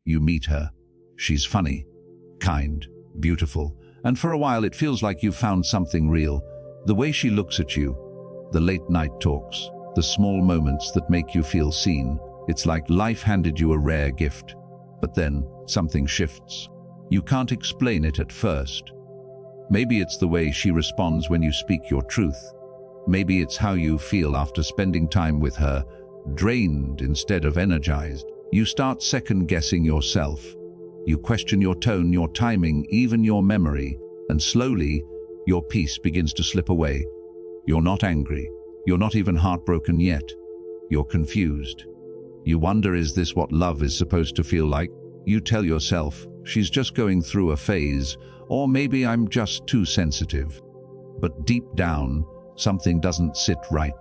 You meet her. She's funny, kind, beautiful, and for a while it feels like you've found something real. The way she looks at you, the late night talks, the small moments that make you feel seen. It's like life handed you a rare gift. But then something shifts. You can't explain it at first. Maybe it's the way she responds when you speak your truth. Maybe it's how you feel after spending time with her, drained instead of energized. You start second-guessing yourself. You question your tone, your timing, even your memory, and slowly, your peace begins to slip away. You're not angry. You're not even heartbroken yet. You're confused. You wonder, is this what love is supposed to feel like? You tell yourself, she's just going through a phase, or maybe I'm just too sensitive. But deep down, something doesn't sit right.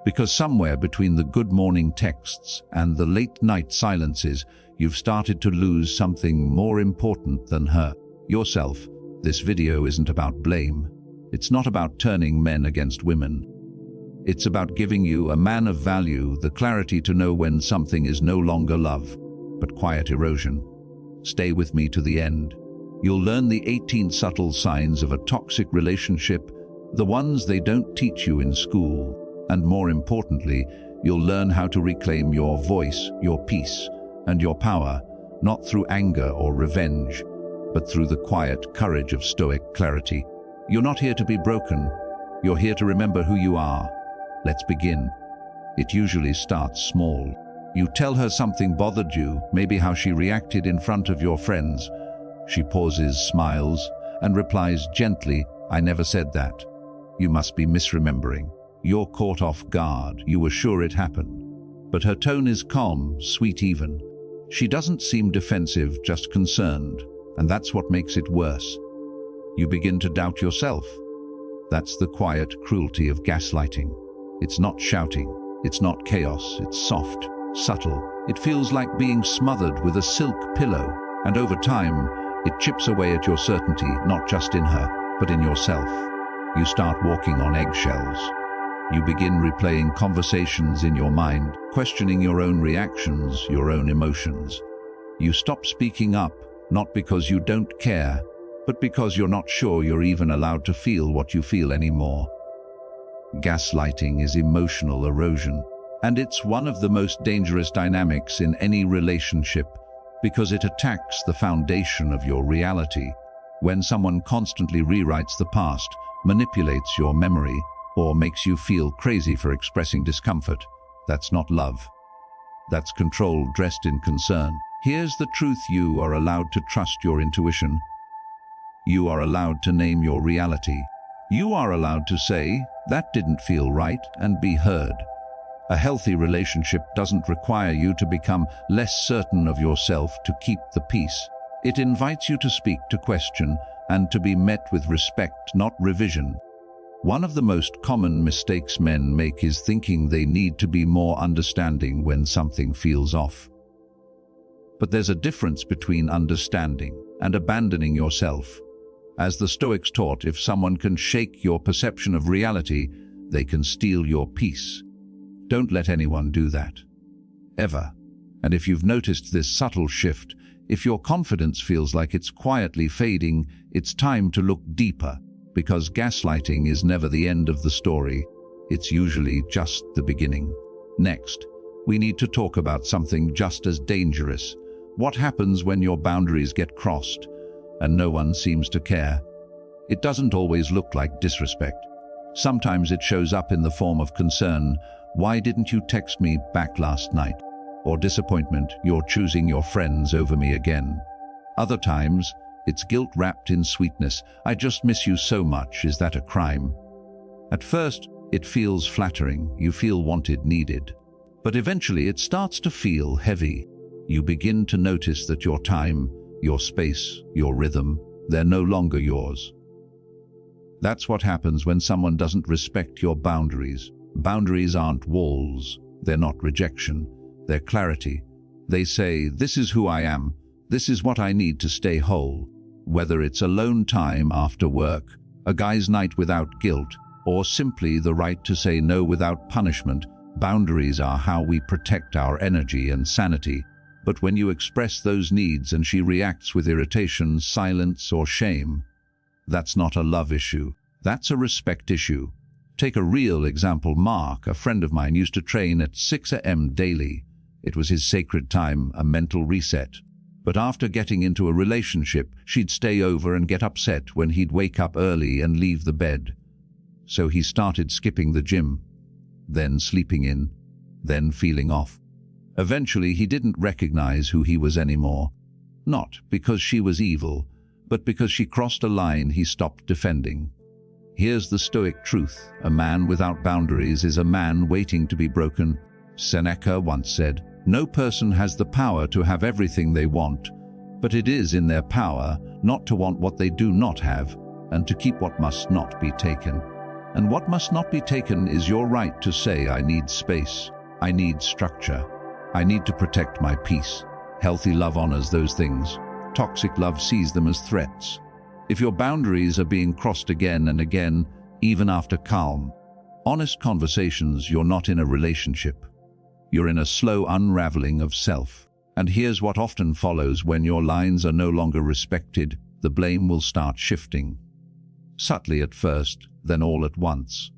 Because somewhere between the good morning texts and the late night silences, you've started to lose something more important than her, yourself. This video isn't about blame. It's not about turning men against women. It's about giving you, a man of value, the clarity to know when something is no longer love, but quiet erosion. Stay with me to the end. You'll learn the 18 subtle signs of a toxic relationship, the ones they don't teach you in school. And more importantly, you'll learn how to reclaim your voice, your peace, and your power, not through anger or revenge, but through the quiet courage of Stoic clarity. You're not here to be broken. You're here to remember who you are. Let's begin. It usually starts small. You tell her something bothered you, maybe how she reacted in front of your friends. She pauses, smiles, and replies gently, "I never said that." You must be misremembering. You're caught off guard. You were sure it happened. But her tone is calm, sweet even. She doesn't seem defensive, just concerned. And that's what makes it worse. You begin to doubt yourself. That's the quiet cruelty of gaslighting. It's not shouting. It's not chaos. It's soft, subtle. It feels like being smothered with a silk pillow. And over time, it chips away at your certainty, not just in her, but in yourself. You start walking on eggshells. You begin replaying conversations in your mind, questioning your own reactions, your own emotions. You stop speaking up, not because you don't care, but because you're not sure you're even allowed to feel what you feel anymore. Gaslighting is emotional erosion, and it's one of the most dangerous dynamics in any relationship because it attacks the foundation of your reality. When someone constantly rewrites the past, manipulates your memory, or makes you feel crazy for expressing discomfort, that's not love. That's control dressed in concern. Here's the truth: you are allowed to trust your intuition. You are allowed to name your reality. You are allowed to say, "That didn't feel right," and be heard. A healthy relationship doesn't require you to become less certain of yourself to keep the peace. It invites you to speak, to question, and to be met with respect, not revision. One of the most common mistakes men make is thinking they need to be more understanding when something feels off. But there's a difference between understanding and abandoning yourself. As the Stoics taught, if someone can shake your perception of reality, they can steal your peace. Don't let anyone do that. Ever. And if you've noticed this subtle shift, if your confidence feels like it's quietly fading, it's time to look deeper. Because gaslighting is never the end of the story. It's usually just the beginning. Next, we need to talk about something just as dangerous. What happens when your boundaries get crossed and no one seems to care? It doesn't always look like disrespect. Sometimes it shows up in the form of concern. "Why didn't you text me back last night?" Or disappointment, "You're choosing your friends over me again." Other times, it's guilt wrapped in sweetness. "I just miss you so much. Is that a crime?" At first, it feels flattering. You feel wanted, needed. But eventually it starts to feel heavy. You begin to notice that your time, your space, your rhythm, they're no longer yours. That's what happens when someone doesn't respect your boundaries. Boundaries aren't walls. They're not rejection. They're clarity. They say, "This is who I am. This is what I need to stay whole." Whether it's alone time after work, a guy's night without guilt, or simply the right to say no without punishment, boundaries are how we protect our energy and sanity. But when you express those needs and she reacts with irritation, silence, or shame, that's not a love issue. That's a respect issue. Take a real example. Mark, a friend of mine, used to train at 6 a.m. daily. It was his sacred time, a mental reset. But after getting into a relationship, she'd stay over and get upset when he'd wake up early and leave the bed. So he started skipping the gym, then sleeping in, then feeling off. Eventually, he didn't recognize who he was anymore. Not because she was evil, but because she crossed a line he stopped defending. Here's the Stoic truth. A man without boundaries is a man waiting to be broken. Seneca once said, "No person has the power to have everything they want, but it is in their power not to want what they do not have, and to keep what must not be taken." And what must not be taken is your right to say, "I need space, I need structure, I need to protect my peace." Healthy love honors those things. Toxic love sees them as threats. If your boundaries are being crossed again and again, even after calm, honest conversations, you're not in a relationship. You're in a slow unraveling of self. And here's what often follows when your lines are no longer respected: the blame will start shifting. Subtly at first, then all at once.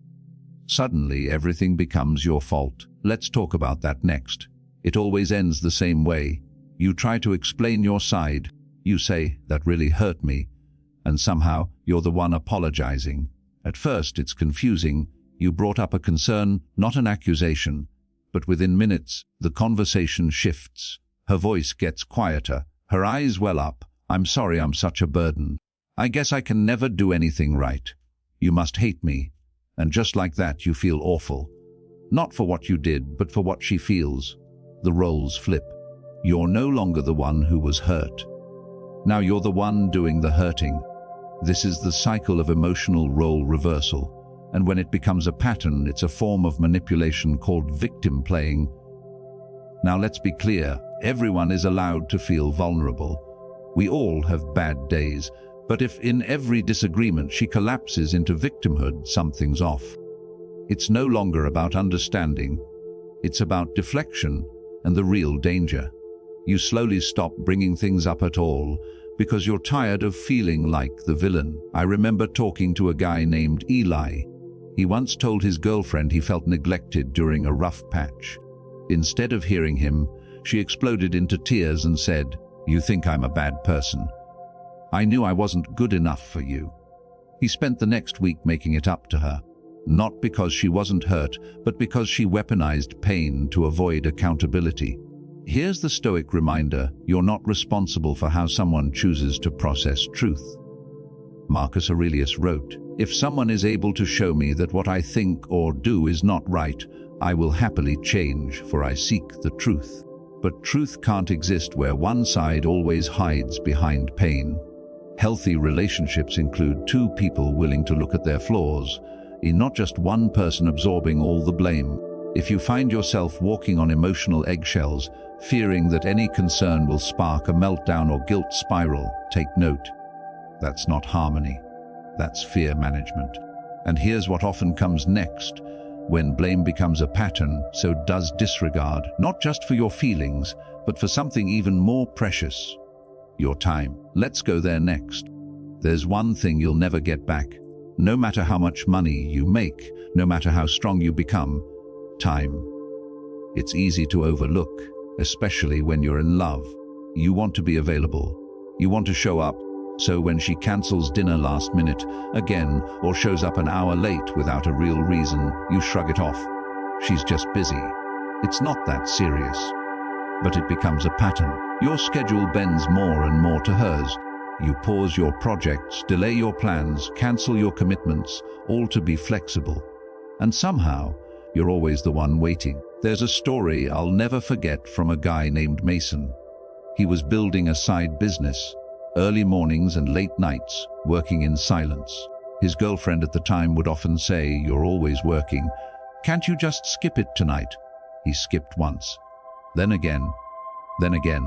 Suddenly, everything becomes your fault. Let's talk about that next. It always ends the same way. You try to explain your side. You say, "That really hurt me," and somehow you're the one apologizing. At first, it's confusing. You brought up a concern, not an accusation. But within minutes, the conversation shifts. Her voice gets quieter. Her eyes well up. "I'm sorry I'm such a burden. I guess I can never do anything right. You must hate me." And just like that, you feel awful. Not for what you did, but for what she feels. The roles flip. You're no longer the one who was hurt. Now you're the one doing the hurting. This is the cycle of emotional role reversal. And when it becomes a pattern, it's a form of manipulation called victim playing. Now let's be clear, everyone is allowed to feel vulnerable. We all have bad days, but if in every disagreement she collapses into victimhood, something's off. It's no longer about understanding. It's about deflection and the real danger. You slowly stop bringing things up at all because you're tired of feeling like the villain. I remember talking to a guy named Eli. He once told his girlfriend he felt neglected during a rough patch. Instead of hearing him, she exploded into tears and said, "You think I'm a bad person. I knew I wasn't good enough for you." He spent the next week making it up to her, not because she wasn't hurt, but because she weaponized pain to avoid accountability. Here's the Stoic reminder: you're not responsible for how someone chooses to process truth. Marcus Aurelius wrote, "If someone is able to show me that what I think or do is not right, I will happily change, for I seek the truth." But truth can't exist where one side always hides behind pain. Healthy relationships include two people willing to look at their flaws, not just one person absorbing all the blame. If you find yourself walking on emotional eggshells, fearing that any concern will spark a meltdown or guilt spiral, take note. That's not harmony. That's fear management. And here's what often comes next. When blame becomes a pattern, so does disregard, not just for your feelings, but for something even more precious: your time. Let's go there next. There's one thing you'll never get back. No matter how much money you make, no matter how strong you become: time. It's easy to overlook, especially when you're in love. You want to be available. You want to show up. So when she cancels dinner last minute again, or shows up an hour late without a real reason, you shrug it off. She's just busy. It's not that serious. But it becomes a pattern. Your schedule bends more and more to hers. You pause your projects, delay your plans, cancel your commitments, all to be flexible. And somehow, you're always the one waiting. There's a story I'll never forget from a guy named Mason. He was building a side business. Early mornings and late nights, working in silence. His girlfriend at the time would often say, "You're always working. Can't you just skip it tonight?" He skipped once. Then again. Then again.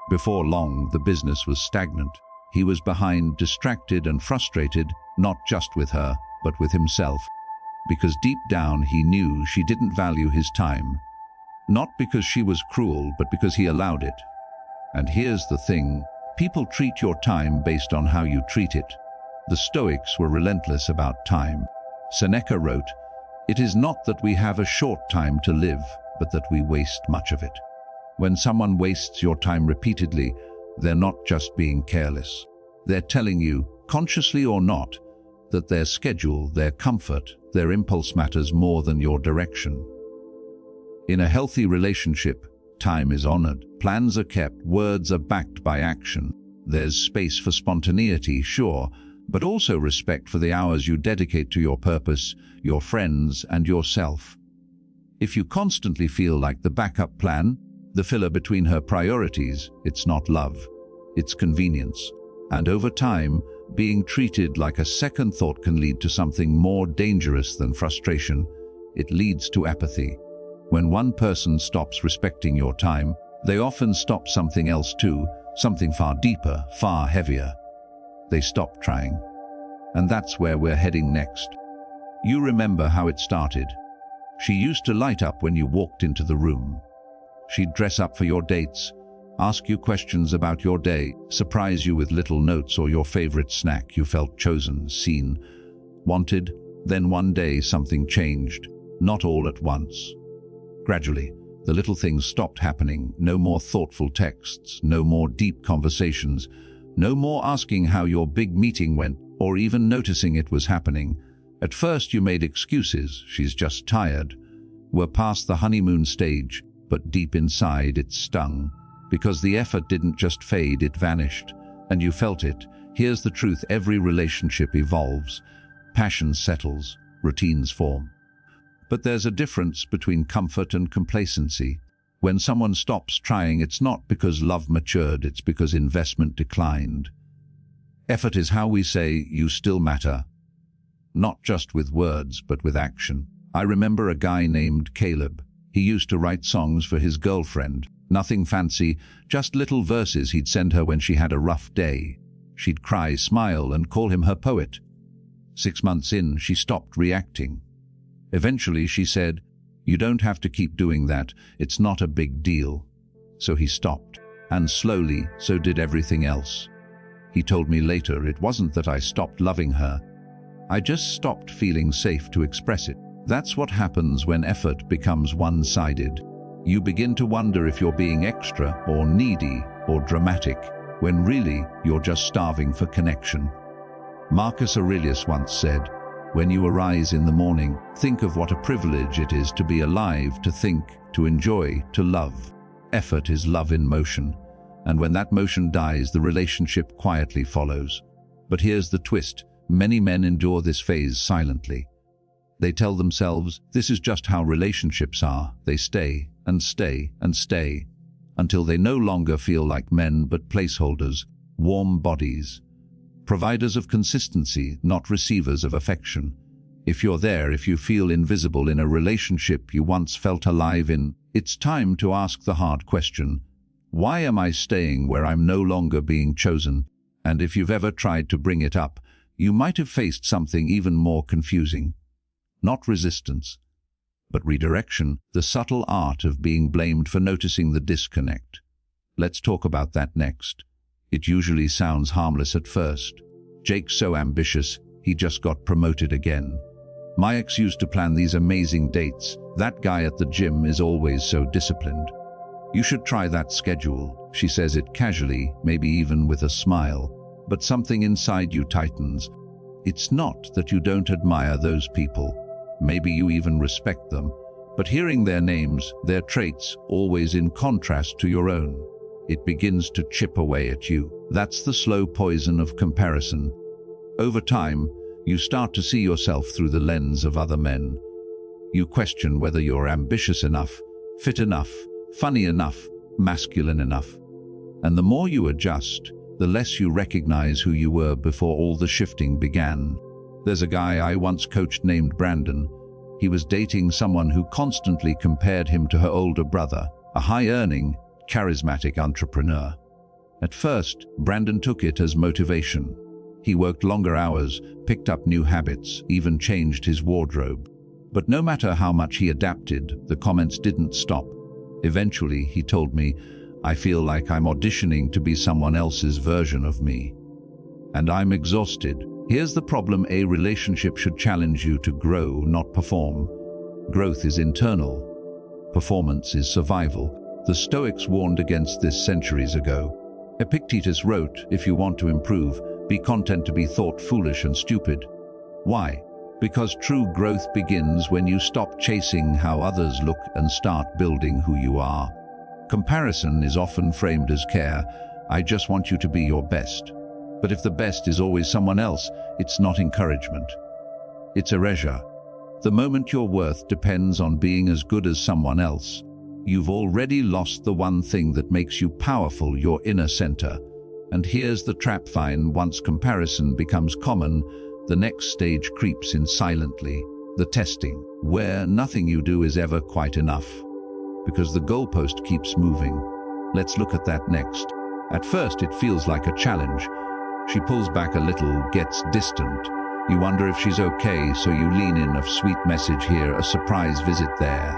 Before long, the business was stagnant. He was behind, distracted and frustrated, not just with her, but with himself. Because deep down he knew she didn't value his time. Not because she was cruel, but because he allowed it. And here's the thing, people treat your time based on how you treat it. The Stoics were relentless about time. Seneca wrote, "It is not that we have a short time to live, but that we waste much of it." When someone wastes your time repeatedly, they're not just being careless. They're telling you, consciously or not, that their schedule, their comfort, their impulse matters more than your direction. In a healthy relationship, time is honored, plans are kept, words are backed by action. There's space for spontaneity, sure, but also respect for the hours you dedicate to your purpose, your friends, and yourself. If you constantly feel like the backup plan, the filler between her priorities, it's not love, it's convenience. And over time, being treated like a second thought can lead to something more dangerous than frustration. It leads to apathy. When one person stops respecting your time, they often stop something else too, something far deeper, far heavier. They stop trying. And that's where we're heading next. You remember how it started. She used to light up when you walked into the room. She'd dress up for your dates, ask you questions about your day, surprise you with little notes or your favorite snack. You felt chosen, seen, wanted. Then one day something changed, not all at once. Gradually, the little things stopped happening. No more thoughtful texts, no more deep conversations, no more asking how your big meeting went, or even noticing it was happening. At first you made excuses, she's just tired. We're past the honeymoon stage, but deep inside it stung. Because the effort didn't just fade, it vanished. And you felt it. Here's the truth, every relationship evolves. Passion settles, routines form. But there's a difference between comfort and complacency. When someone stops trying, it's not because love matured, it's because investment declined. Effort is how we say, you still matter. Not just with words, but with action. I remember a guy named Caleb. He used to write songs for his girlfriend. Nothing fancy, just little verses he'd send her when she had a rough day. She'd cry, smile, and call him her poet. 6 months in, she stopped reacting. Eventually, she said, "You don't have to keep doing that. It's not a big deal." So he stopped. And slowly, so did everything else. He told me later, it wasn't that I stopped loving her. I just stopped feeling safe to express it. That's what happens when effort becomes one-sided. You begin to wonder if you're being extra or needy or dramatic, when really you're just starving for connection. Marcus Aurelius once said, "When you arise in the morning, think of what a privilege it is to be alive, to think, to enjoy, to love." Effort is love in motion, and when that motion dies, the relationship quietly follows. But here's the twist. Many men endure this phase silently. They tell themselves, this is just how relationships are. They stay and stay and stay until they no longer feel like men but placeholders, warm bodies, providers of consistency, not receivers of affection. If you're there, if you feel invisible in a relationship you once felt alive in, it's time to ask the hard question, why am I staying where I'm no longer being chosen? And if you've ever tried to bring it up, you might have faced something even more confusing. Not resistance, but redirection, the subtle art of being blamed for noticing the disconnect. Let's talk about that next. It usually sounds harmless at first. Jake's so ambitious, he just got promoted again. My ex used to plan these amazing dates. That guy at the gym is always so disciplined. You should try that schedule. She says it casually, maybe even with a smile. But something inside you tightens. It's not that you don't admire those people. Maybe you even respect them. But hearing their names, their traits, always in contrast to your own, it begins to chip away at you. That's the slow poison of comparison. Over time, you start to see yourself through the lens of other men. You question whether you're ambitious enough, fit enough, funny enough, masculine enough. And the more you adjust, the less you recognize who you were before all the shifting began. There's a guy I once coached named Brandon. He was dating someone who constantly compared him to her older brother, a high-earning, charismatic entrepreneur. At first, Brandon took it as motivation. He worked longer hours, picked up new habits, even changed his wardrobe. But no matter how much he adapted, the comments didn't stop. Eventually, he told me, I feel like I'm auditioning to be someone else's version of me. And I'm exhausted. Here's the problem: a relationship should challenge you to grow, not perform. Growth is internal. Performance is survival. The Stoics warned against this centuries ago. Epictetus wrote, if you want to improve, be content to be thought foolish and stupid. Why? Because true growth begins when you stop chasing how others look and start building who you are. Comparison is often framed as care. I just want you to be your best. But if the best is always someone else, it's not encouragement. It's erosion. The moment your worth depends on being as good as someone else, you've already lost the one thing that makes you powerful, your inner center. And here's the trap: once comparison becomes common, the next stage creeps in silently, the testing, where nothing you do is ever quite enough, because the goalpost keeps moving. Let's look at that next. At first it feels like a challenge. She pulls back a little, gets distant. You wonder if she's okay, so you lean in, a sweet message here, a surprise visit there.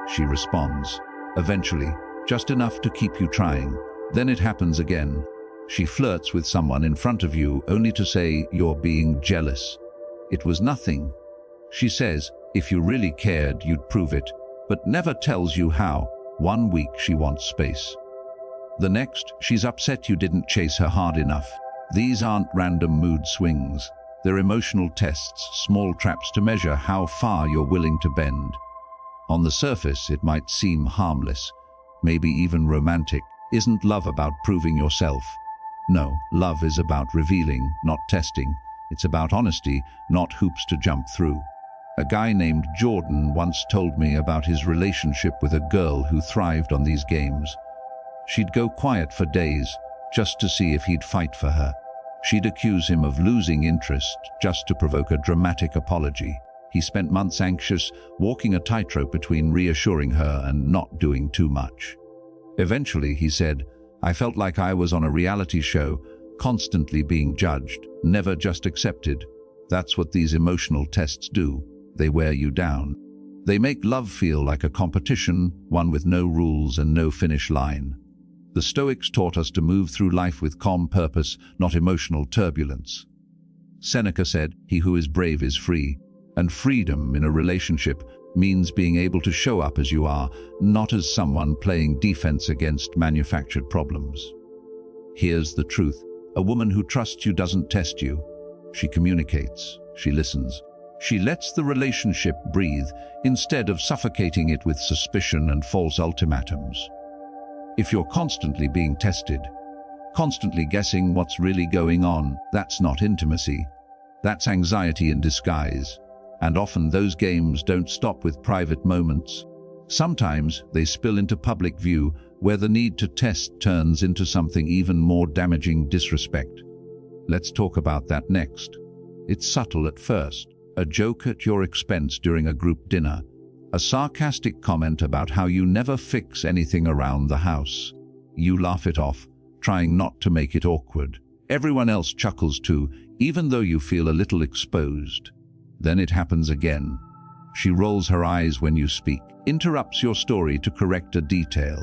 She responds, eventually, just enough to keep you trying. Then it happens again. She flirts with someone in front of you, only to say you're being jealous. It was nothing. She says, if you really cared, you'd prove it, but never tells you how. 1 week she wants space. The next, she's upset you didn't chase her hard enough. These aren't random mood swings. They're emotional tests, small traps to measure how far you're willing to bend. On the surface, it might seem harmless, maybe even romantic. Isn't love about proving yourself? No, love is about revealing, not testing. It's about honesty, not hoops to jump through. A guy named Jordan once told me about his relationship with a girl who thrived on these games. She'd go quiet for days, just to see if he'd fight for her. She'd accuse him of losing interest, just to provoke a dramatic apology. He spent months anxious, walking a tightrope between reassuring her and not doing too much. Eventually, he said, I felt like I was on a reality show, constantly being judged, never just accepted. That's what these emotional tests do. They wear you down. They make love feel like a competition, one with no rules and no finish line. The Stoics taught us to move through life with calm purpose, not emotional turbulence. Seneca said, he who is brave is free, and freedom in a relationship means being able to show up as you are, not as someone playing defense against manufactured problems. Here's the truth. A woman who trusts you doesn't test you. She communicates. She listens. She lets the relationship breathe instead of suffocating it with suspicion and false ultimatums. If you're constantly being tested, constantly guessing what's really going on, that's not intimacy. That's anxiety in disguise. And often those games don't stop with private moments. Sometimes they spill into public view, where the need to test turns into something even more damaging: disrespect. Let's talk about that next. It's subtle at first. A joke at your expense during a group dinner. A sarcastic comment about how you never fix anything around the house. You laugh it off, trying not to make it awkward. Everyone else chuckles too, even though you feel a little exposed. Then it happens again. She rolls her eyes when you speak, interrupts your story to correct a detail,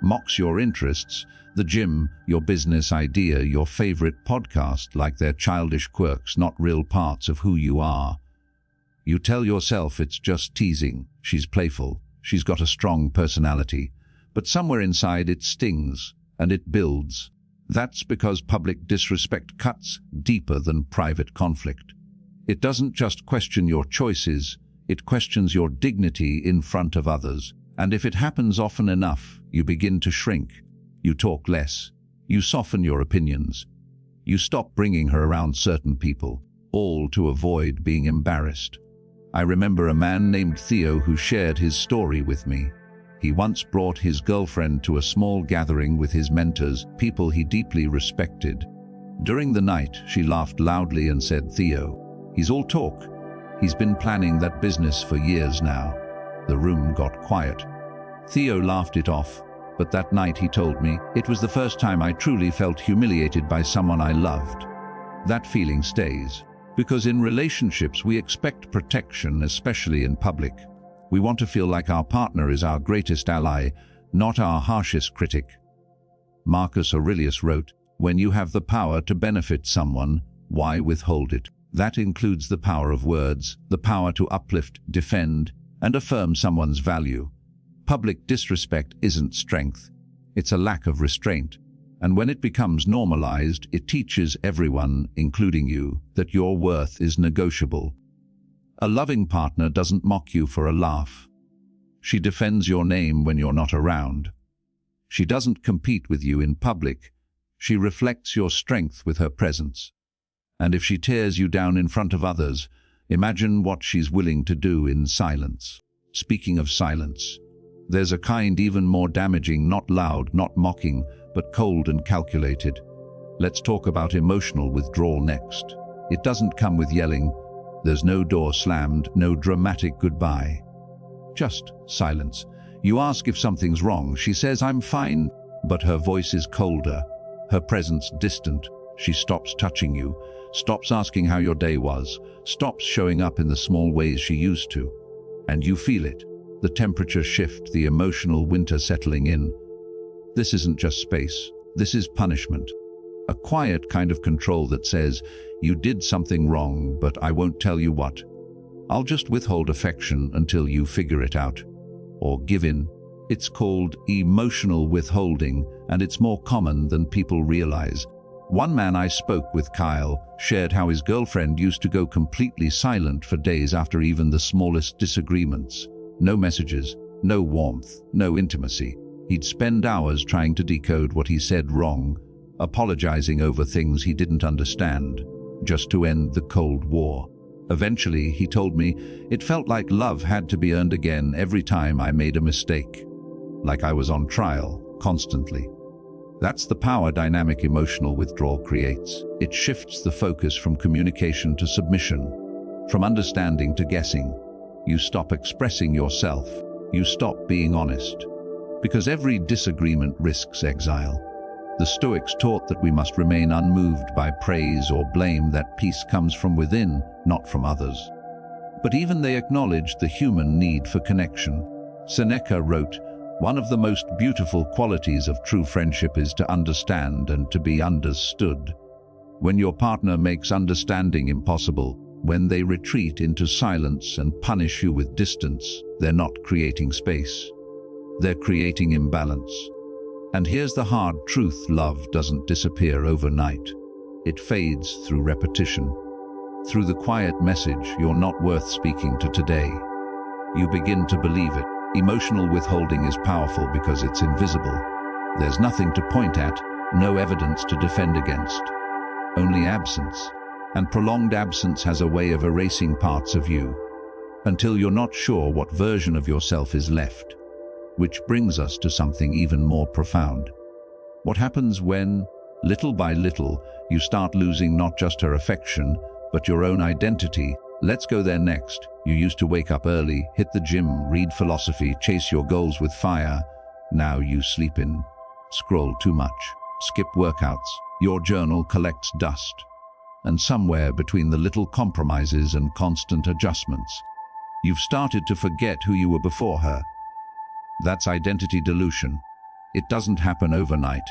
mocks your interests, the gym, your business idea, your favorite podcast, like they're childish quirks, not real parts of who you are. You tell yourself it's just teasing. She's playful. She's got a strong personality. But somewhere inside it stings, and it builds. That's because public disrespect cuts deeper than private conflict. It doesn't just question your choices, it questions your dignity in front of others. And if it happens often enough, you begin to shrink. You talk less. You soften your opinions. You stop bringing her around certain people, all to avoid being embarrassed. I remember a man named Theo who shared his story with me. He once brought his girlfriend to a small gathering with his mentors, people he deeply respected. During the night, she laughed loudly and said, Theo, he's all talk. He's been planning that business for years now. The room got quiet. Theo laughed it off, but that night he told me, it was the first time I truly felt humiliated by someone I loved. That feeling stays. Because in relationships we expect protection, especially in public. We want to feel like our partner is our greatest ally, not our harshest critic. Marcus Aurelius wrote, "When you have the power to benefit someone, why withhold it?" That includes the power of words, the power to uplift, defend, and affirm someone's value. Public disrespect isn't strength. It's a lack of restraint. And when it becomes normalized, it teaches everyone, including you, that your worth is negotiable. A loving partner doesn't mock you for a laugh. She defends your name when you're not around. She doesn't compete with you in public. She reflects your strength with her presence. And if she tears you down in front of others, imagine what she's willing to do in silence. Speaking of silence, there's a kind even more damaging, not loud, not mocking, but cold and calculated. Let's talk about emotional withdrawal next. It doesn't come with yelling. There's no door slammed, no dramatic goodbye. Just silence. You ask if something's wrong. She says, "I'm fine," but her voice is colder, her presence distant. She stops touching you, stops asking how your day was, stops showing up in the small ways she used to. And you feel it. The temperature shift, the emotional winter settling in. This isn't just space. This is punishment. A quiet kind of control that says, "You did something wrong, but I won't tell you what. I'll just withhold affection until you figure it out." Or give in. It's called emotional withholding, and it's more common than people realize. One man I spoke with, Kyle, shared how his girlfriend used to go completely silent for days after even the smallest disagreements. No messages, no warmth, no intimacy. He'd spend hours trying to decode what he said wrong, apologizing over things he didn't understand, just to end the Cold War. Eventually, he told me, it felt like love had to be earned again every time I made a mistake. Like I was on trial, constantly. That's the power dynamic emotional withdrawal creates. It shifts the focus from communication to submission, from understanding to guessing. You stop expressing yourself. You stop being honest. Because every disagreement risks exile. The Stoics taught that we must remain unmoved by praise or blame, that peace comes from within, not from others. But even they acknowledged the human need for connection. Seneca wrote, "One of the most beautiful qualities of true friendship is to understand and to be understood." When your partner makes understanding impossible, when they retreat into silence and punish you with distance, they're not creating space. They're creating imbalance. And here's the hard truth: love doesn't disappear overnight. It fades through repetition. Through the quiet message, "You're not worth speaking to today." You begin to believe it. Emotional withholding is powerful because it's invisible. There's nothing to point at, no evidence to defend against. Only absence. And prolonged absence has a way of erasing parts of you, until you're not sure what version of yourself is left. Which brings us to something even more profound. What happens when, little by little, you start losing not just her affection, but your own identity? Let's go there next. You used to wake up early, hit the gym, read philosophy, chase your goals with fire. Now you sleep in, scroll too much, skip workouts. Your journal collects dust. And somewhere between the little compromises and constant adjustments, you've started to forget who you were before her. That's identity dilution. It doesn't happen overnight.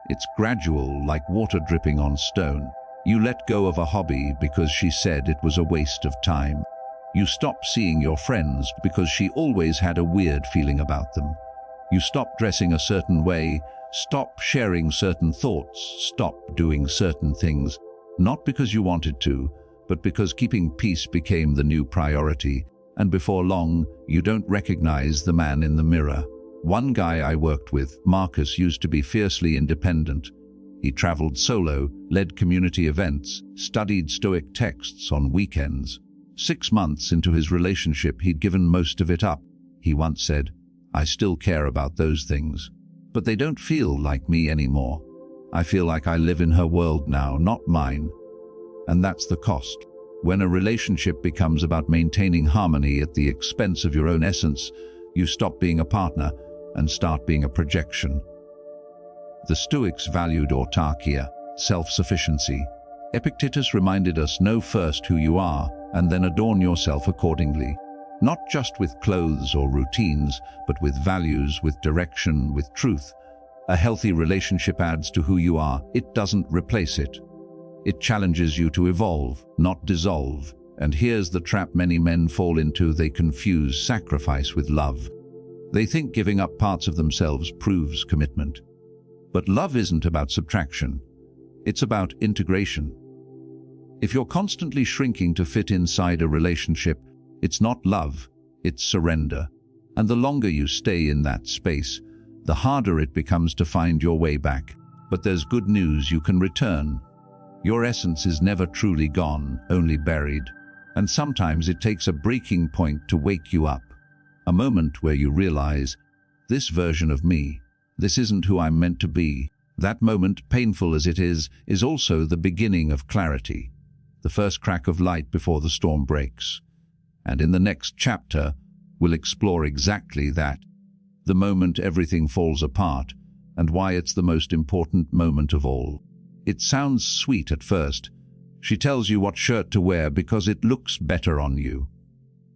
It's gradual, like water dripping on stone. You let go of a hobby because she said it was a waste of time. You stop seeing your friends because she always had a weird feeling about them. You stop dressing a certain way, stop sharing certain thoughts, stop doing certain things, not because you wanted to, but because keeping peace became the new priority. And before long, you don't recognize the man in the mirror. One guy I worked with, Marcus, used to be fiercely independent. He traveled solo, led community events, studied Stoic texts on weekends. 6 months into his relationship, he'd given most of it up. He once said, "I still care about those things, but they don't feel like me anymore. I feel like I live in her world now, not mine." And that's the cost. When a relationship becomes about maintaining harmony at the expense of your own essence, you stop being a partner and start being a projection. The Stoics valued autarkia, self-sufficiency. Epictetus reminded us, know first who you are and then adorn yourself accordingly. Not just with clothes or routines, but with values, with direction, with truth. A healthy relationship adds to who you are. It doesn't replace it. It challenges you to evolve, not dissolve. And here's the trap many men fall into: they confuse sacrifice with love. They think giving up parts of themselves proves commitment. But love isn't about subtraction. It's about integration. If you're constantly shrinking to fit inside a relationship, it's not love, it's surrender. And the longer you stay in that space, the harder it becomes to find your way back. But there's good news: you can return. Your essence is never truly gone, only buried. And sometimes it takes a breaking point to wake you up. A moment where you realize, this version of me, this isn't who I'm meant to be. That moment, painful as it is also the beginning of clarity. The first crack of light before the storm breaks. And in the next chapter, we'll explore exactly that. The moment everything falls apart, and why it's the most important moment of all. It sounds sweet at first. She tells you what shirt to wear because it looks better on you.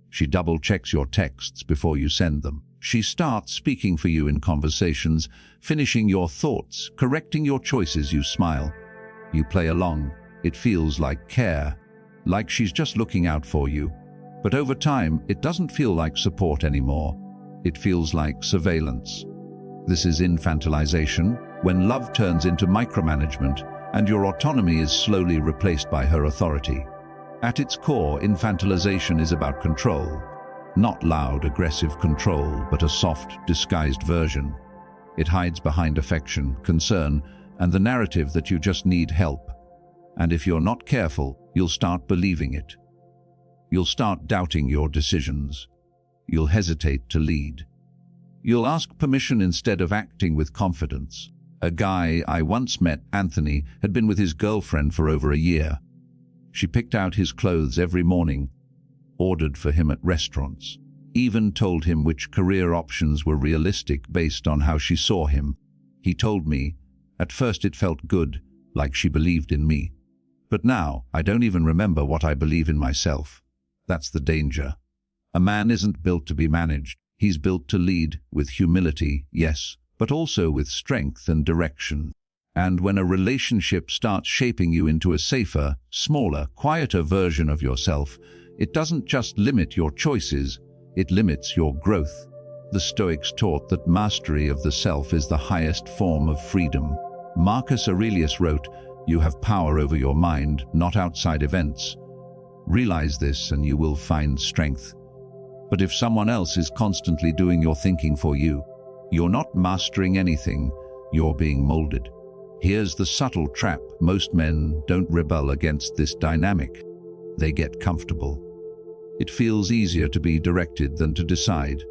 She double-checks your texts before you send them. She starts speaking for you in conversations, finishing your thoughts, correcting your choices. You smile. You play along. It feels like care, like she's just looking out for you. But over time, it doesn't feel like support anymore. It feels like surveillance. This is infantilization, when love turns into micromanagement and your autonomy is slowly replaced by her authority. At its core, infantilization is about control. Not loud, aggressive control, but a soft, disguised version. It hides behind affection, concern, and the narrative that you just need help. And if you're not careful, you'll start believing it. You'll start doubting your decisions. You'll hesitate to lead. You'll ask permission instead of acting with confidence. A guy I once met, Anthony, had been with his girlfriend for over a year. She picked out his clothes every morning, ordered for him at restaurants, even told him which career options were realistic based on how she saw him. He told me, at first it felt good, like she believed in me. But now, I don't even remember what I believe in myself. That's the danger. A man isn't built to be managed. He's built to lead, with humility, yes, but also with strength and direction. And when a relationship starts shaping you into a safer, smaller, quieter version of yourself, it doesn't just limit your choices, it limits your growth. The Stoics taught that mastery of the self is the highest form of freedom. Marcus Aurelius wrote, "You have power over your mind, not outside events. Realize this and you will find strength." But if someone else is constantly doing your thinking for you, you're not mastering anything, you're being molded. Here's the subtle trap: most men don't rebel against this dynamic. They get comfortable. It feels easier to be directed than to decide.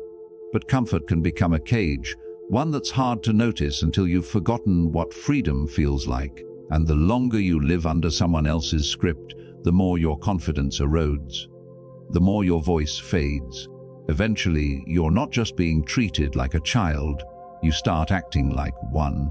But comfort can become a cage, one that's hard to notice until you've forgotten what freedom feels like. And the longer you live under someone else's script, the more your confidence erodes. The more your voice fades. Eventually, you're not just being treated like a child, you start acting like one.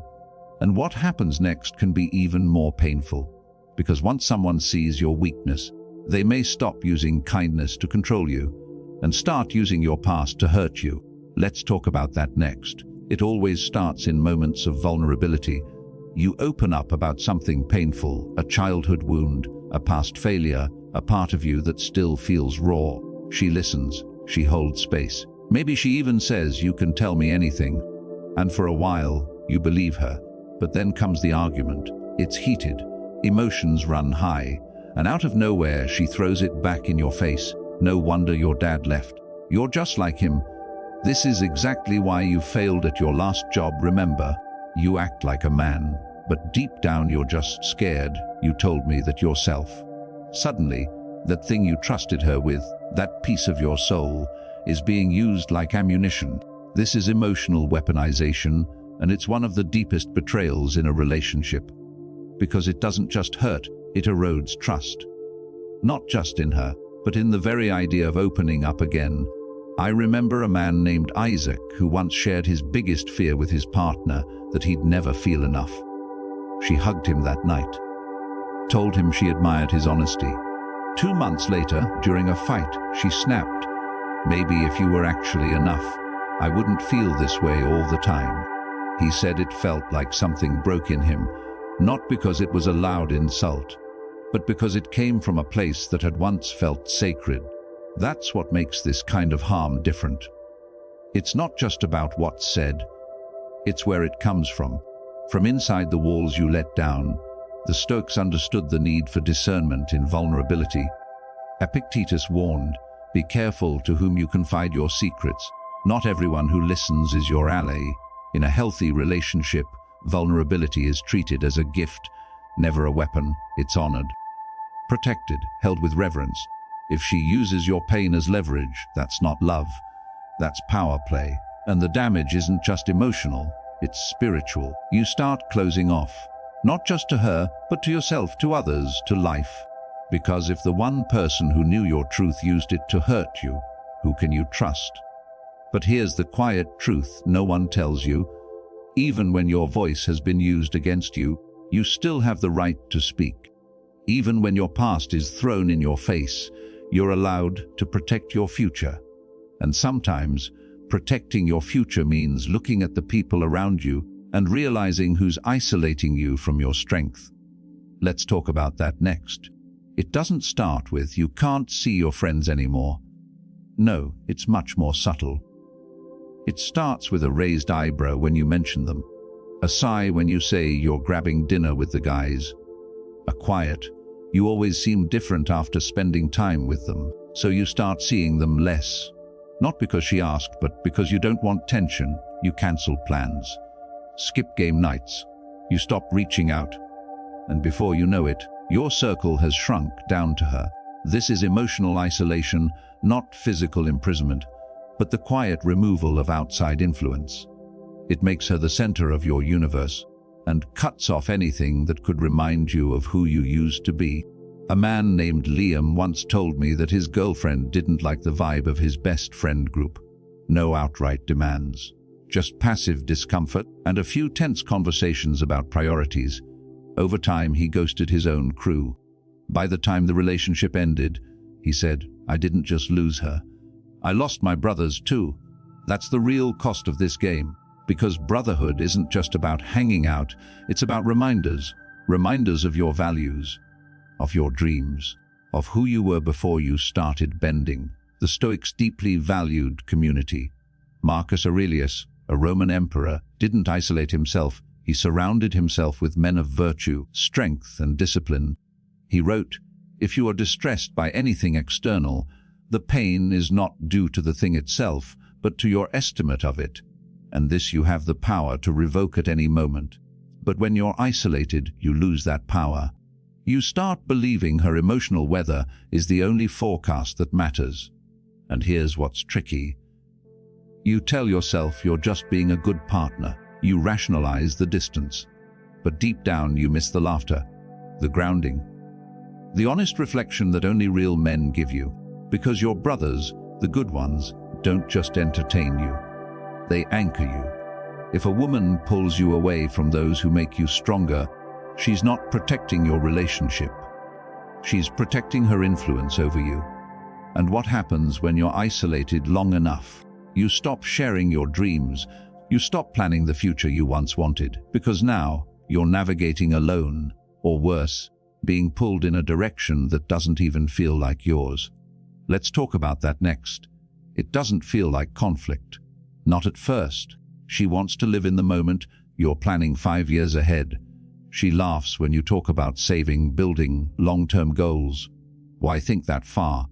And what happens next can be even more painful. Because once someone sees your weakness, they may stop using kindness to control you and start using your past to hurt you. Let's talk about that next. It always starts in moments of vulnerability. You open up about something painful, a childhood wound, a past failure, a part of you that still feels raw. She listens, she holds space. Maybe she even says, "You can tell me anything." And for a while, you believe her. But then comes the argument. It's heated, emotions run high, and out of nowhere she throws it back in your face. "No wonder your dad left. You're just like him. This is exactly why you failed at your last job, remember? You act like a man, but deep down you're just scared. You told me that yourself." Suddenly, that thing you trusted her with, that piece of your soul, is being used like ammunition. This is emotional weaponization, and it's one of the deepest betrayals in a relationship. Because it doesn't just hurt, it erodes trust. Not just in her, but in the very idea of opening up again. I remember a man named Isaac who once shared his biggest fear with his partner, that he'd never feel enough. She hugged him that night, told him she admired his honesty. 2 months later, during a fight, she snapped, Maybe if you were actually enough, I wouldn't feel this way all the time. He said it felt like something broke in him, not because it was a loud insult, but because it came from a place that had once felt sacred. That's what makes this kind of harm different. It's not just about what's said, it's where it comes from. From inside the walls you let down, the Stoics understood the need for discernment in vulnerability. Epictetus warned, "Be careful to whom you confide your secrets. Not everyone who listens is your ally." In a healthy relationship, vulnerability is treated as a gift, never a weapon. It's honored, protected, held with reverence. If she uses your pain as leverage, that's not love. That's power play. And the damage isn't just emotional, it's spiritual. You start closing off, not just to her, but to yourself, to others, to life. Because if the one person who knew your truth used it to hurt you, who can you trust? But here's the quiet truth no one tells you. Even when your voice has been used against you, you still have the right to speak. Even when your past is thrown in your face, you're allowed to protect your future. And sometimes, protecting your future means looking at the people around you and realizing who's isolating you from your strength. Let's talk about that next. It doesn't start with "you can't see your friends anymore." No, it's much more subtle. It starts with a raised eyebrow when you mention them, a sigh when you say you're grabbing dinner with the guys, a quiet, "You always seem different after spending time with them," so you start seeing them less. Not because she asked, but because you don't want tension. You cancel plans, skip game nights, you stop reaching out. And before you know it, your circle has shrunk down to her. This is emotional isolation, not physical imprisonment, but the quiet removal of outside influence. It makes her the center of your universe and cuts off anything that could remind you of who you used to be. A man named Liam once told me that his girlfriend didn't like the vibe of his best friend group. No outright demands, just passive discomfort and a few tense conversations about priorities. Over time, he ghosted his own crew. By the time the relationship ended, he said, "I didn't just lose her. I lost my brothers too." That's the real cost of this game, because brotherhood isn't just about hanging out, it's about reminders of your values, of your dreams, of who you were before you started bending. The Stoics deeply valued community. Marcus Aurelius, a Roman emperor, didn't isolate himself. He surrounded himself with men of virtue, strength, and discipline. He wrote, "If you are distressed by anything external, the pain is not due to the thing itself, but to your estimate of it. And this you have the power to revoke at any moment. But when you're isolated, you lose that power. You start believing her emotional weather is the only forecast that matters. And here's what's tricky. You tell yourself you're just being a good partner. You rationalize the distance. But deep down you miss the laughter, the grounding, the honest reflection that only real men give you. Because your brothers, the good ones, don't just entertain you. They anchor you. If a woman pulls you away from those who make you stronger, she's not protecting your relationship. She's protecting her influence over you. And what happens when you're isolated long enough? You stop sharing your dreams. You stop planning the future you once wanted, because now you're navigating alone, or worse, being pulled in a direction that doesn't even feel like yours. Let's talk about that next. It doesn't feel like conflict. Not at first. She wants to live in the moment. You're planning 5 years ahead. She laughs when you talk about saving, building, long-term goals. Why think that far?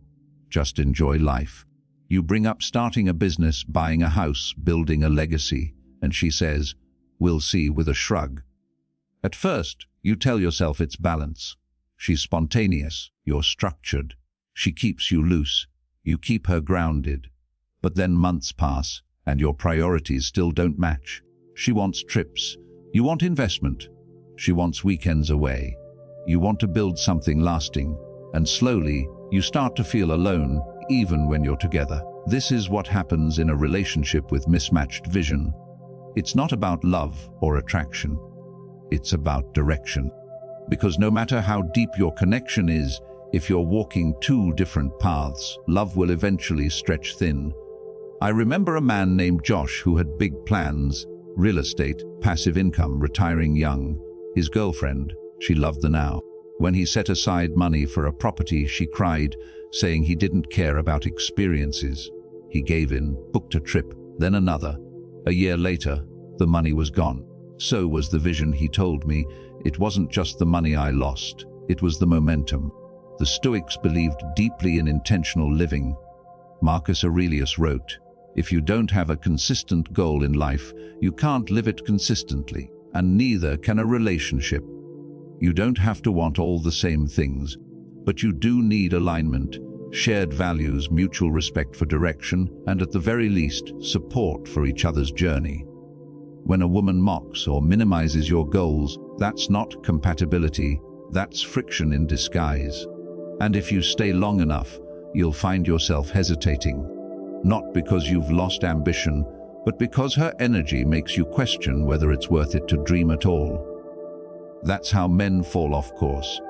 Just enjoy life. You bring up starting a business, buying a house, building a legacy, and she says, "We'll see," with a shrug. At first, you tell yourself it's balance. She's spontaneous, you're structured. She keeps you loose. You keep her grounded. But then months pass, and your priorities still don't match. She wants trips. You want investment. She wants weekends away. You want to build something lasting. And slowly, you start to feel alone, even when you're together. This is what happens in a relationship with mismatched vision. It's not about love or attraction. It's about direction. Because no matter how deep your connection is, If you're walking two different paths, love will eventually stretch thin. I remember a man named Josh who had big plans: real estate, passive income, retiring young. His girlfriend, she loved the now. When he set aside money for a property, she cried, saying he didn't care about experiences. He gave in, booked a trip, then another. A year later, the money was gone. So was the vision, he told me. It wasn't just the money I lost, it was the momentum. The Stoics believed deeply in intentional living. Marcus Aurelius wrote, "If you don't have a consistent goal in life, you can't live it consistently, and neither can a relationship. You don't have to want all the same things, but you do need alignment, shared values, mutual respect for direction, and at the very least, support for each other's journey." When a woman mocks or minimizes your goals, that's not compatibility, that's friction in disguise. And if you stay long enough, you'll find yourself hesitating. Not because you've lost ambition, but because her energy makes you question whether it's worth it to dream at all. That's how men fall off course.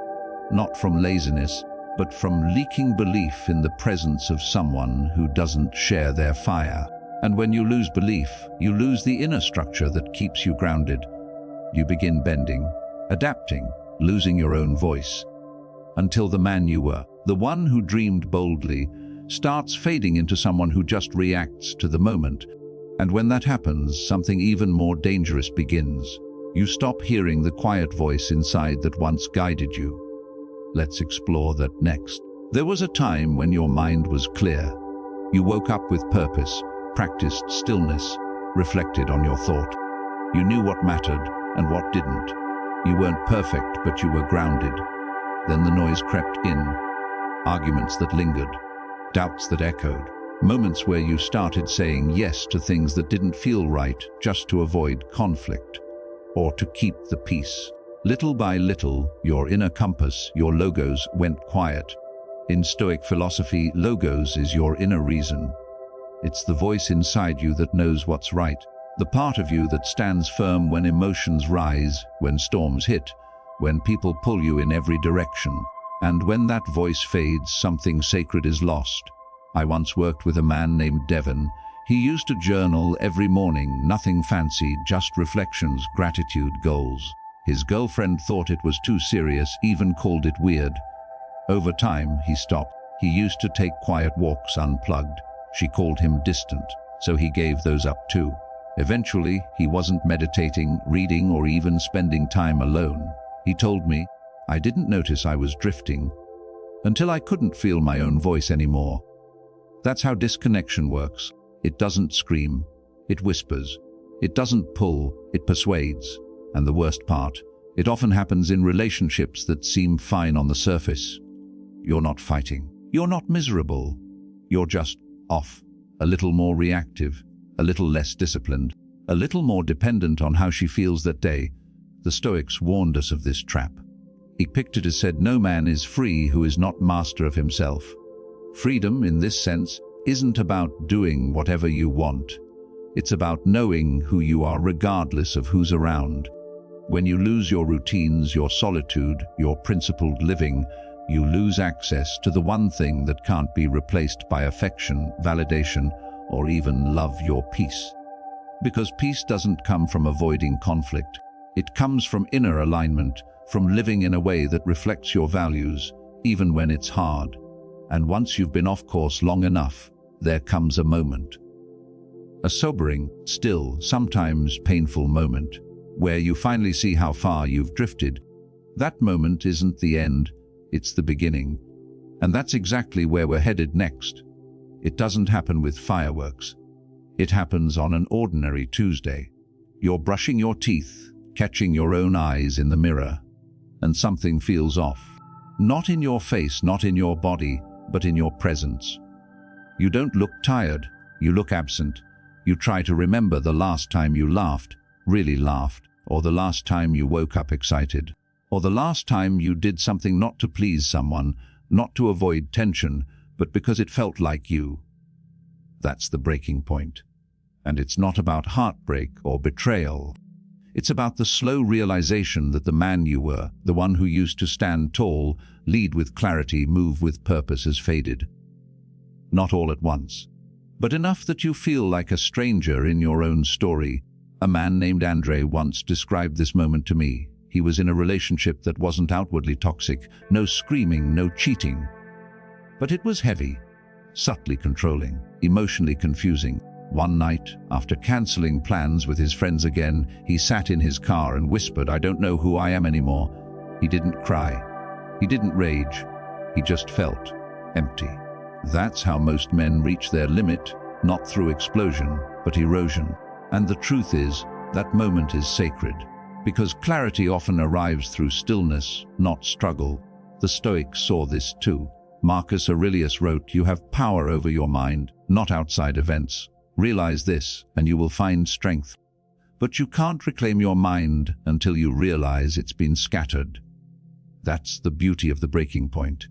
Not from laziness, but from leaking belief in the presence of someone who doesn't share their fire. And when you lose belief, you lose the inner structure that keeps you grounded. You begin bending, adapting, losing your own voice, until the man you were, the one who dreamed boldly, starts fading into someone who just reacts to the moment. And when that happens, something even more dangerous begins. You stop hearing the quiet voice inside that once guided you. Let's explore that next. There was a time when your mind was clear. You woke up with purpose, practiced stillness, reflected on your thought. You knew what mattered and what didn't. You weren't perfect, but you were grounded. Then the noise crept in. Arguments that lingered, doubts that echoed, moments where you started saying yes to things that didn't feel right just to avoid conflict or to keep the peace. Little by little, your inner compass, your logos, went quiet. In Stoic philosophy, logos is your inner reason. It's the voice inside you that knows what's right, the part of you that stands firm when emotions rise, when storms hit, when people pull you in every direction. And when that voice fades, something sacred is lost. I once worked with a man named Devon. He used to journal every morning, nothing fancy, just reflections, gratitude, goals. His girlfriend thought it was too serious, even called it weird. Over time, he stopped. He used to take quiet walks unplugged. She called him distant, so he gave those up too. Eventually, he wasn't meditating, reading, or even spending time alone. He told me, "I didn't notice I was drifting until I couldn't feel my own voice anymore." That's how disconnection works. It doesn't scream, it whispers. It doesn't pull, it persuades. And the worst part, it often happens in relationships that seem fine on the surface. You're not fighting. You're not miserable. You're just off, a little more reactive, a little less disciplined, a little more dependent on how she feels that day. The Stoics warned us of this trap. Epictetus said, "No man is free who is not master of himself." Freedom, in this sense, isn't about doing whatever you want. It's about knowing who you are regardless of who's around. When you lose your routines, your solitude, your principled living, you lose access to the one thing that can't be replaced by affection, validation, or even love, your peace. Because peace doesn't come from avoiding conflict. It comes from inner alignment, from living in a way that reflects your values, even when it's hard. And once you've been off course long enough, there comes a moment. A sobering, still, sometimes painful moment, where you finally see how far you've drifted. That moment isn't the end, it's the beginning. And that's exactly where we're headed next. It doesn't happen with fireworks. It happens on an ordinary Tuesday. You're brushing your teeth, catching your own eyes in the mirror, and something feels off. Not in your face, not in your body, but in your presence. You don't look tired, you look absent. You try to remember the last time you laughed, really laughed, or the last time you woke up excited, or the last time you did something not to please someone, not to avoid tension, but because it felt like you. That's the breaking point. And it's not about heartbreak or betrayal. It's about the slow realization that the man you were, the one who used to stand tall, lead with clarity, move with purpose, has faded. Not all at once, but enough that you feel like a stranger in your own story. A man named Andre once described this moment to me. He was in a relationship that wasn't outwardly toxic, no screaming, no cheating. But it was heavy, subtly controlling, emotionally confusing. One night, after cancelling plans with his friends again, he sat in his car and whispered, "I don't know who I am anymore." He didn't cry. He didn't rage. He just felt empty. That's how most men reach their limit, not through explosion, but erosion. And the truth is, that moment is sacred, because clarity often arrives through stillness, not struggle. The Stoics saw this too. Marcus Aurelius wrote, "You have power over your mind, not outside events. Realize this, and you will find strength. But you can't reclaim your mind until you realize it's been scattered." That's the beauty of the breaking point.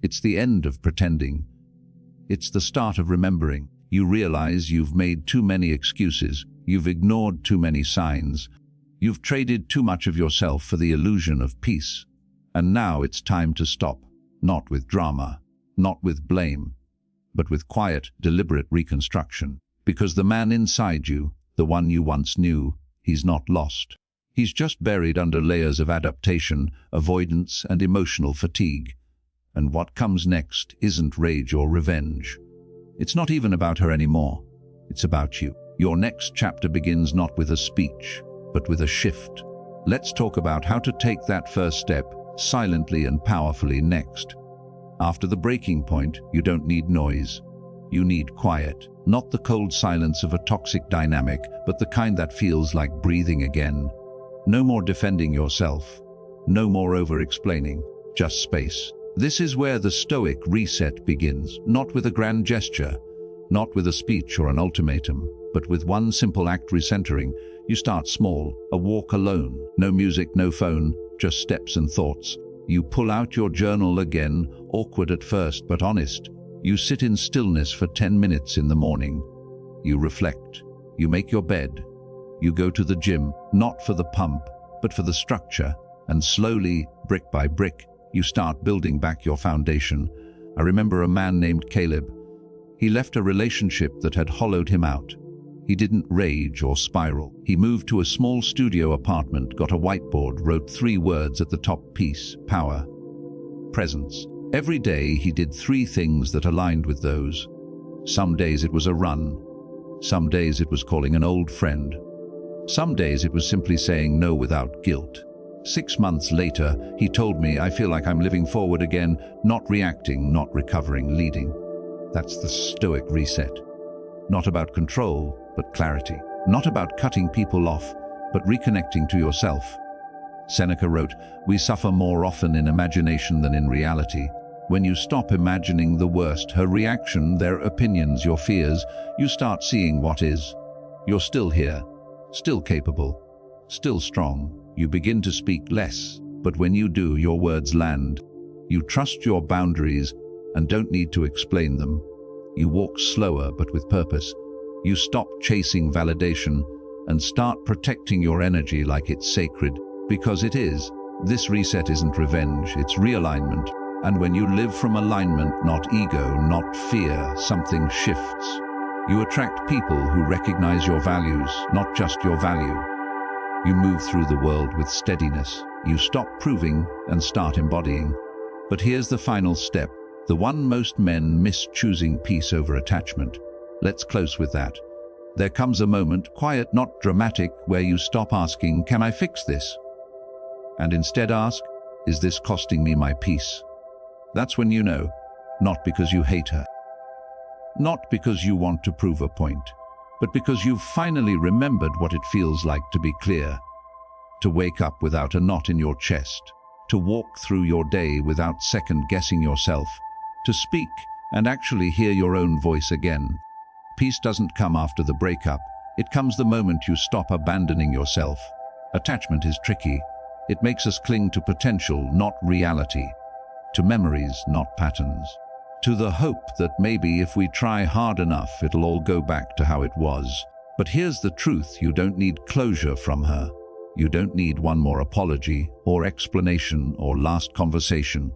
It's the end of pretending. It's the start of remembering. You realize you've made too many excuses. You've ignored too many signs. You've traded too much of yourself for the illusion of peace. And now it's time to stop, not with drama, not with blame, but with quiet, deliberate reconstruction. Because the man inside you, the one you once knew, he's not lost. He's just buried under layers of adaptation, avoidance, and emotional fatigue. And what comes next isn't rage or revenge. It's not even about her anymore. It's about you. Your next chapter begins not with a speech, but with a shift. Let's talk about how to take that first step, silently and powerfully, next. After the breaking point, you don't need noise. You need quiet. Not the cold silence of a toxic dynamic, but the kind that feels like breathing again. No more defending yourself. No more over-explaining. Just space. This is where the Stoic reset begins, not with a grand gesture, not with a speech or an ultimatum, but with one simple act: recentering. You start small, a walk alone, no music, no phone, just steps and thoughts. You pull out your journal again, awkward at first but honest. You sit in stillness for 10 minutes in the morning. You reflect. You make your bed. You go to the gym, not for the pump, but for the structure. And slowly, brick by brick, you start building back your foundation. I remember a man named Caleb. He left a relationship that had hollowed him out. He didn't rage or spiral. He moved to a small studio apartment, got a whiteboard, wrote 3 words at the top: peace, power, presence. Every day he did 3 things that aligned with those. Some days it was a run. Some days it was calling an old friend. Some days it was simply saying no without guilt. 6 months later, he told me, "I feel like I'm living forward again, not reacting, not recovering, leading." That's the Stoic reset. Not about control, but clarity. Not about cutting people off, but reconnecting to yourself. Seneca wrote, "We suffer more often in imagination than in reality." When you stop imagining the worst, her reaction, their opinions, your fears, you start seeing what is. You're still here, still capable, still strong. You begin to speak less, but when you do, your words land. You trust your boundaries and don't need to explain them. You walk slower but with purpose. You stop chasing validation and start protecting your energy like it's sacred, because it is. This reset isn't revenge, it's realignment. And when you live from alignment, not ego, not fear, something shifts. You attract people who recognize your values, not just your value. You move through the world with steadiness. You stop proving and start embodying. But here's the final step, the one most men miss: choosing peace over attachment. Let's close with that. There comes a moment, quiet, not dramatic, where you stop asking, "Can I fix this?" and instead ask, "Is this costing me my peace?" That's when you know, not because you hate her, not because you want to prove a point, but because you've finally remembered what it feels like to be clear, to wake up without a knot in your chest, to walk through your day without second-guessing yourself, to speak and actually hear your own voice again. Peace doesn't come after the breakup. It comes the moment you stop abandoning yourself. Attachment is tricky. It makes us cling to potential, not reality, to memories, not patterns, to the hope that maybe if we try hard enough, it'll all go back to how it was. But here's the truth: you don't need closure from her. You don't need one more apology or explanation or last conversation.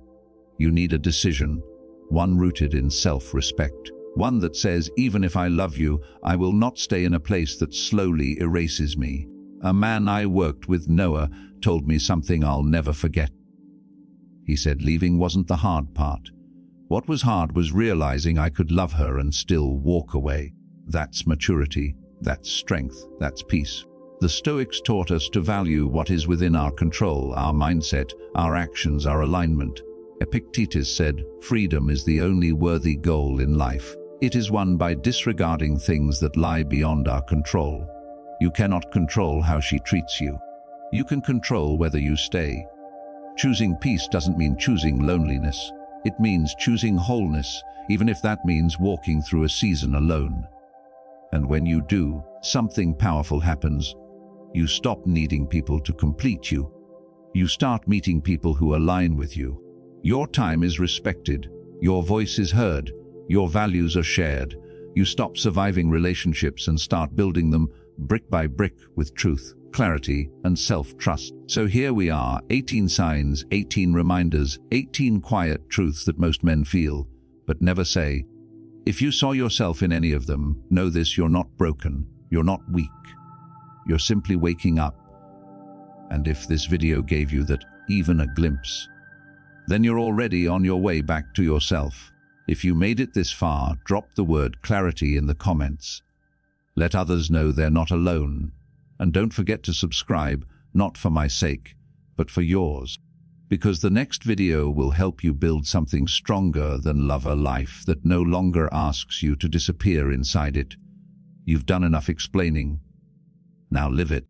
You need a decision, one rooted in self-respect. One that says, even if I love you, I will not stay in a place that slowly erases me. A man I worked with, Noah, told me something I'll never forget. He said leaving wasn't the hard part. What was hard was realizing I could love her and still walk away. That's maturity, that's strength, that's peace. The Stoics taught us to value what is within our control, our mindset, our actions, our alignment. Epictetus said, freedom is the only worthy goal in life. It is won by disregarding things that lie beyond our control. You cannot control how she treats you. You can control whether you stay. Choosing peace doesn't mean choosing loneliness. It means choosing wholeness, even if that means walking through a season alone. And when you do, something powerful happens. You stop needing people to complete you. You start meeting people who align with you. Your time is respected. Your voice is heard. Your values are shared. You stop surviving relationships and start building them brick by brick with truth, clarity, and self-trust. So here we are, 18 signs, 18 reminders, 18 quiet truths that most men feel, but never say. If you saw yourself in any of them, know this: you're not broken, you're not weak. You're simply waking up. And if this video gave you that, even a glimpse, then you're already on your way back to yourself. If you made it this far, drop the word clarity in the comments. Let others know they're not alone. And don't forget to subscribe, not for my sake, but for yours. Because the next video will help you build something stronger than love, a life that no longer asks you to disappear inside it. You've done enough explaining. Now live it.